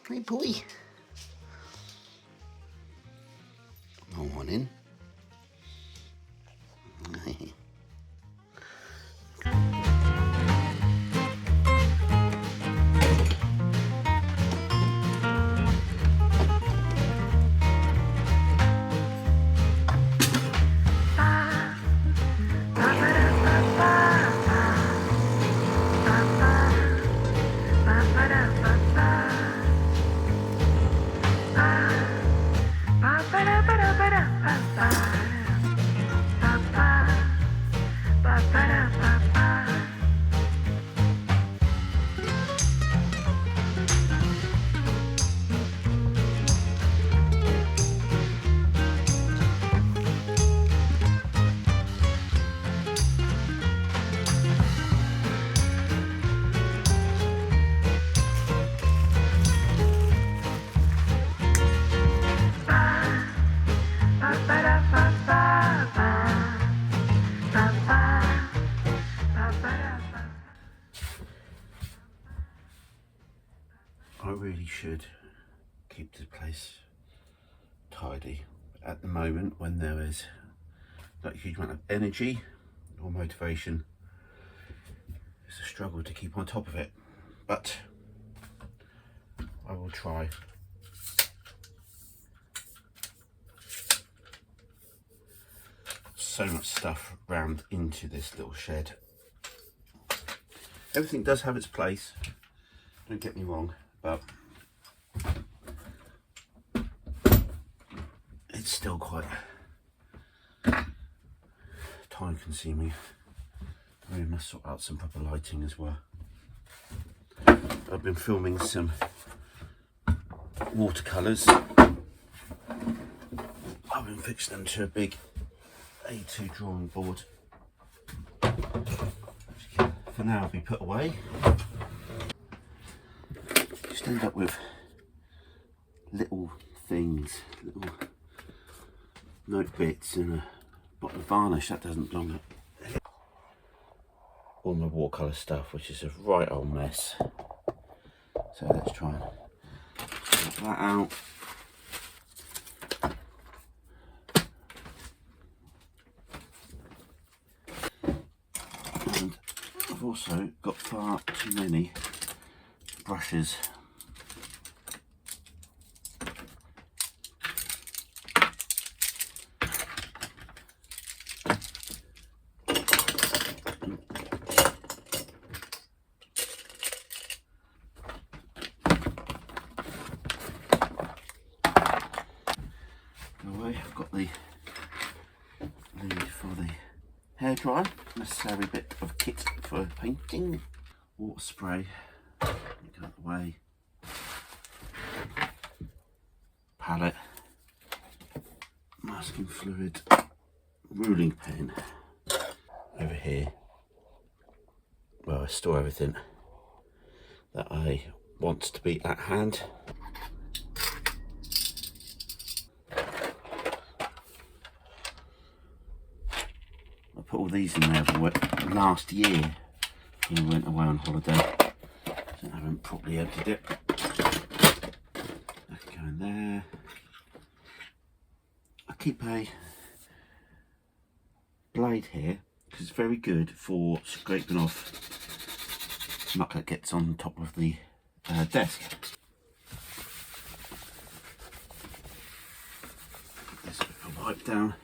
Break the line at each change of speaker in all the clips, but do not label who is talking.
Hey boy. Morning. I really should keep the place tidy. At the moment, when there is not a huge amount of energy or motivation, it's a struggle to keep on top of it, but I will try. So much stuff rammed into this little shed. Everything does have its place, don't get me wrong, but it's still quite time consuming. I must sort out some proper lighting as well. I've been filming some watercolours. I've been fixing them to a big A2 drawing board. For now, I'll be put away. Just end up with little things, little note bits and a bottle of varnish that doesn't belong. All my watercolour stuff, which is a right old mess. So let's try and sort that out. And I've also got far too many brushes. I've got the lead for the hairdryer, necessary bit of kit for painting, water spray, get out of the way, palette, masking fluid, ruling pen. Over here, well, I store everything that I want to be at hand. I put all these in there for last year when I went away on holiday, so I haven't properly emptied it. That can go in there. I keep a blade here because it's very good for scraping off muck that gets on top of the desk. Put this bit of wipe down.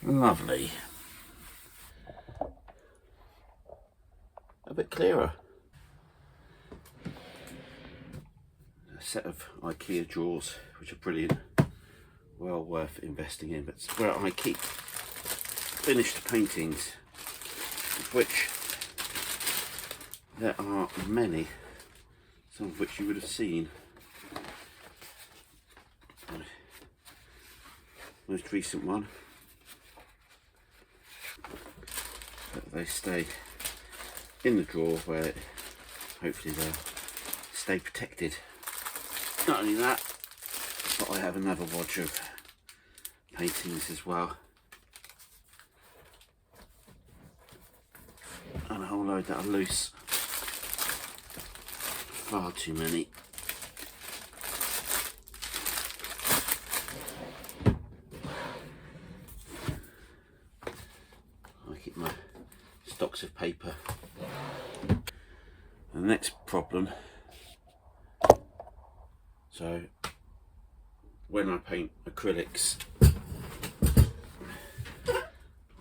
Lovely. A bit clearer. A set of IKEA drawers, which are brilliant, well worth investing in, but it's where I keep finished paintings, of which there are many, some of which you would have seen. Most recent one. But they stay in the drawer where hopefully they'll stay protected. Not only that, but I have another wodge of paintings as well. and a whole load that are loose. Far too many. I keep my stocks of paper. The next problem, so when I paint acrylics,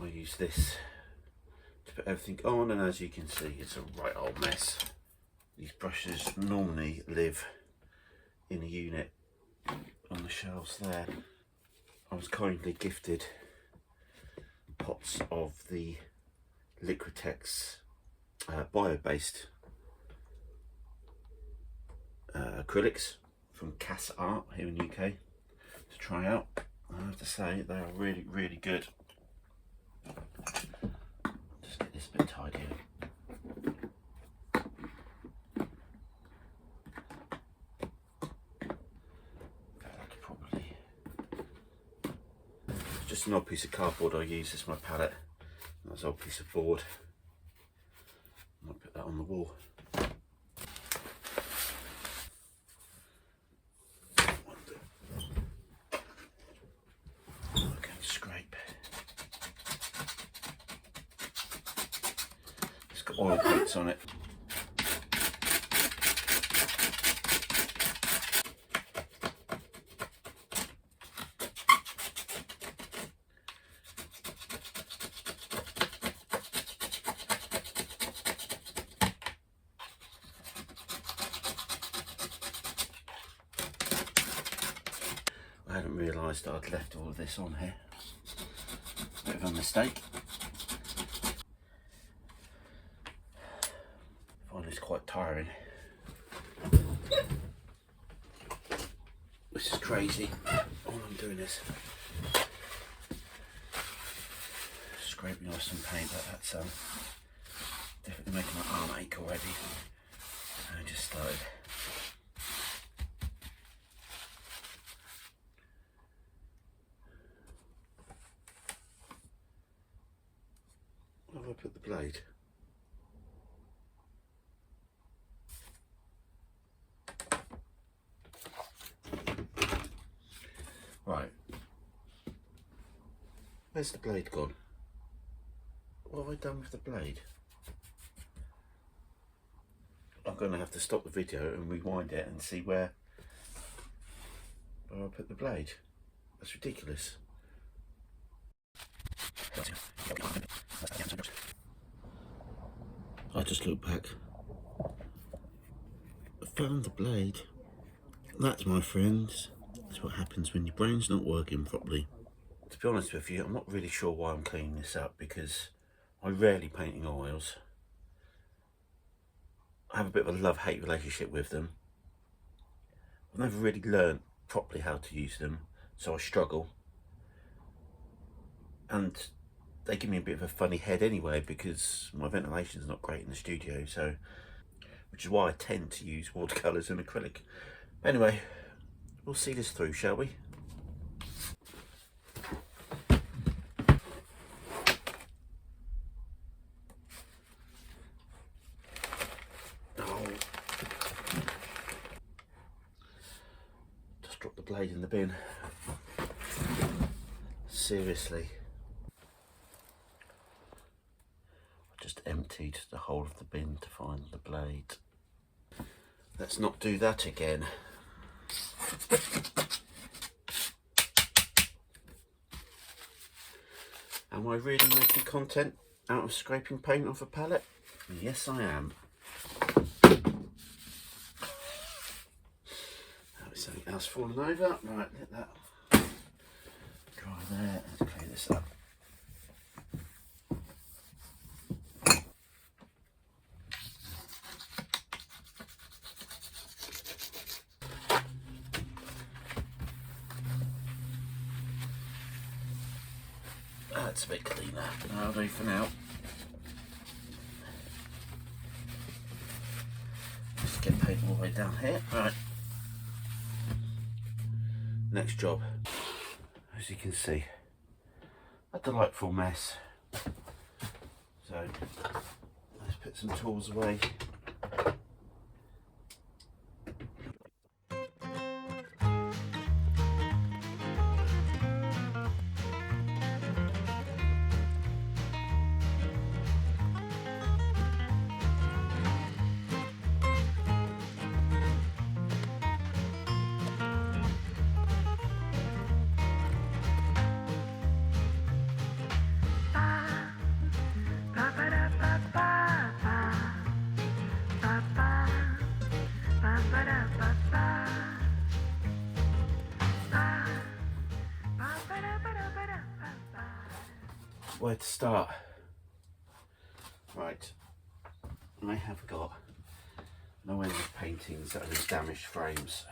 I use this to put everything on, and as you can see, it's a right old mess. These brushes normally live in a unit on the shelves there. I was kindly gifted pots of the Liquitex bio-based acrylics from Cass Art here in the UK to try out. I have to say they are really, really good. Just get this bit tidier. Just an old piece of cardboard I use as my palette. That's an old piece of board. I might put that on the wall. Okay, scrape. It's got oil paints on it. I hadn't realised that I'd left all of this on here. Bit of a mistake. I find this quite tiring. This is crazy. All I'm doing is scraping off some paint, but that's definitely making my arm ache already. I just started. Where have I put the blade? Right. Where's the blade gone? What have I done with the blade? I'm going to have to stop the video and rewind it and see where I put the blade. That's ridiculous. I just looked back. I found the blade. That's, my friends, that's what happens when your brain's not working properly. To be honest with you, I'm not really sure why I'm cleaning this up, because I rarely paint in oils. I have a bit of a love-hate relationship with them. I've never really learned properly how to use them, so I struggle. And they give me a bit of a funny head anyway, because my ventilation's not great in the studio, so which is why I tend to use watercolours and acrylic. Anyway, we'll see this through, shall we? Oh. Just dropped the blade in the bin. Seriously. I just emptied the whole of the bin to find the blade. Let's not do that again. Am I really making content out of scraping paint off a palette? Yes, I am. There's something else falling over. Right, let that dry there. Let's clean this up. That's a bit cleaner. That'll do for now. Just get paint all the way down here. Right. Next job. As you can see, a delightful mess. So put some tools away. Where to start? Right, I have got no end of paintings that are in damaged frames.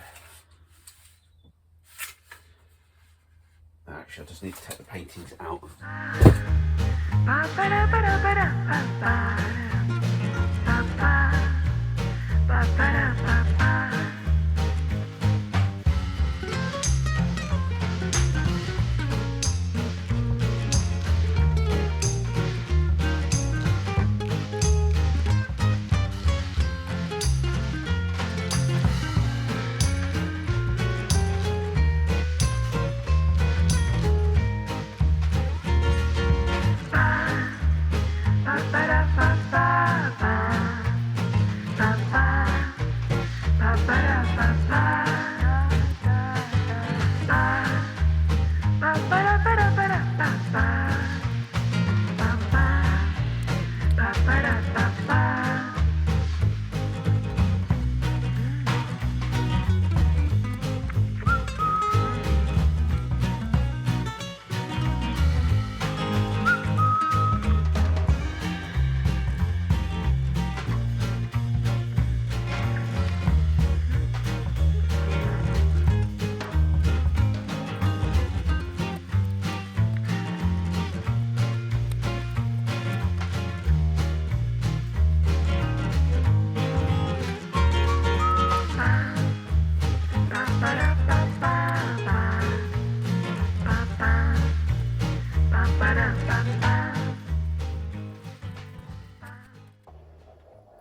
Actually, I just need to take the paintings out.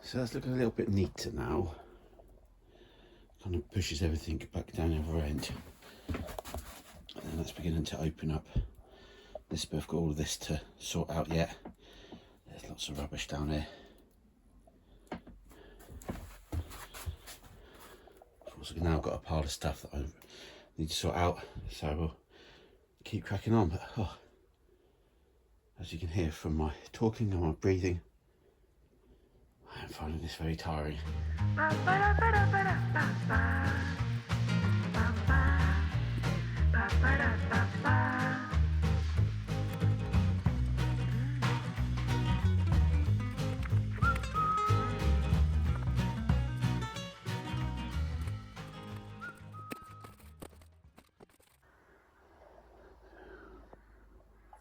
So that's looking a little bit neater now. Kind of pushes everything back down the other end. And then that's beginning to open up. This bit, I've got all of this to sort out yet. There's lots of rubbish down here. I've also now got a pile of stuff that I need to sort out. So we'll keep cracking on. But, as you can hear from my talking and my breathing, I'm finding this very tiring.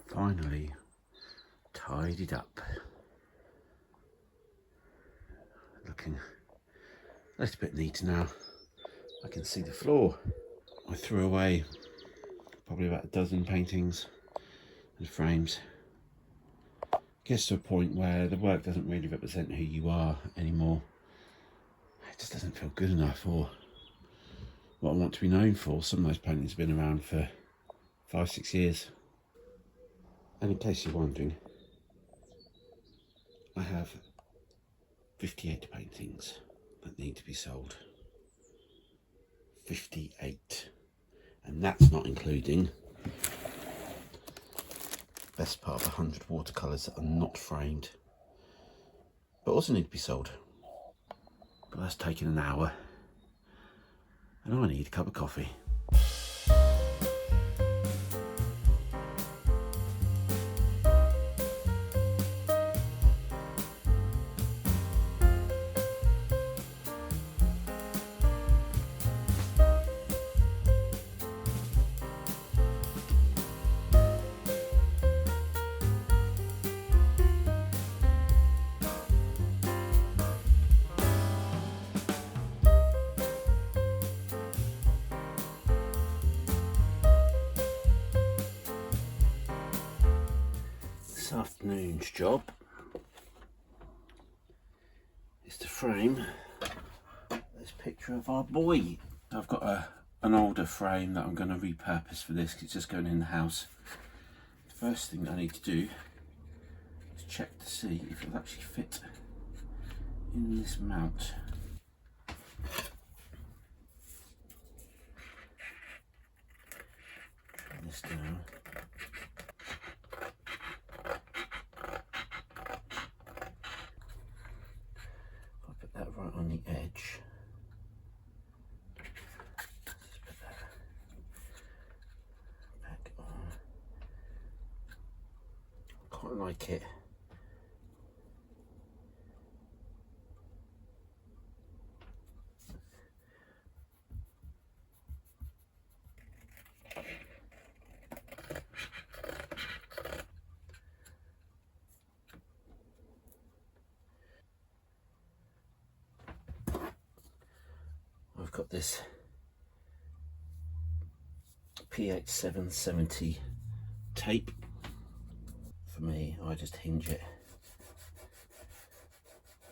Finally tidied up. Looking a little bit neater now. I can see the floor. I threw away probably about a dozen paintings and frames. Gets to a point where the work doesn't really represent who you are anymore. It just doesn't feel good enough or what I want to be known for. Some of those paintings have been around for 5-6 years. And in case you're wondering, I have 58 paintings that need to be sold. 58. And that's not including best part of 100 watercolours that are not framed, but also need to be sold. But that's taking an hour, and I need a cup of coffee. This afternoon's job frame this picture of our boy. I've got an older frame that I'm going to repurpose for this, 'cause it's just going in the house. The first thing I need to do is check to see if it'll actually fit in this mount. Turn this down. I'll put that right on the edge. Just put that back on. I quite like it. I've got this PH770 tape. For me, I just hinge it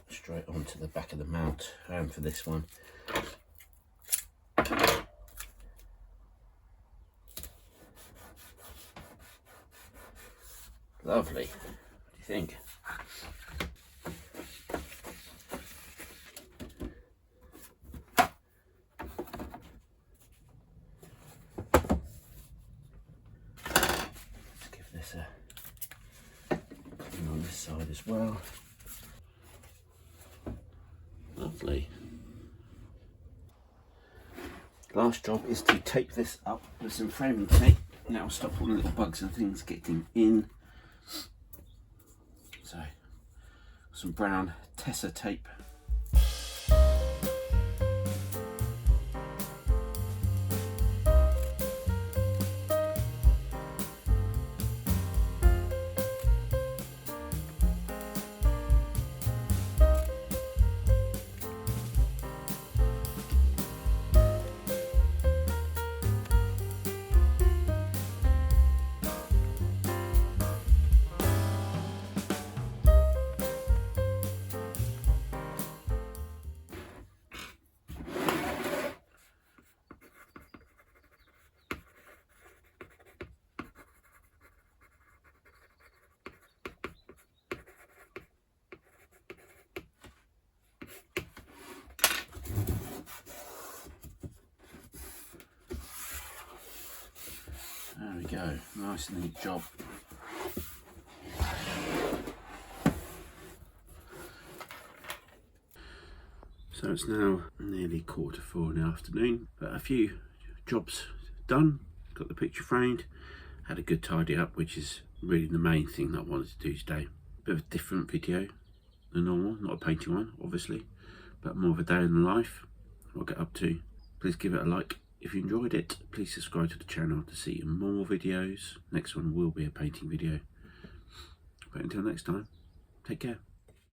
straight onto the back of the mount, and for this one lovely. What do you think? Let's give this a clean on this side as well. Lovely. Last job is to tape this up with some framing tape. Now stop all the little bugs and things getting in. So, some brown Tessa tape. There we go, nice and neat job. So it's now nearly 4:15 in the afternoon, but a few jobs done, got the picture framed, had a good tidy up, which is really the main thing that I wanted to do today. Bit of a different video than normal, not a painting one obviously, but more of a day in the life, what I get up to. Please give it a like if you enjoyed it. Please subscribe to the channel to see more videos. Next one will be a painting video. But until next time, take care.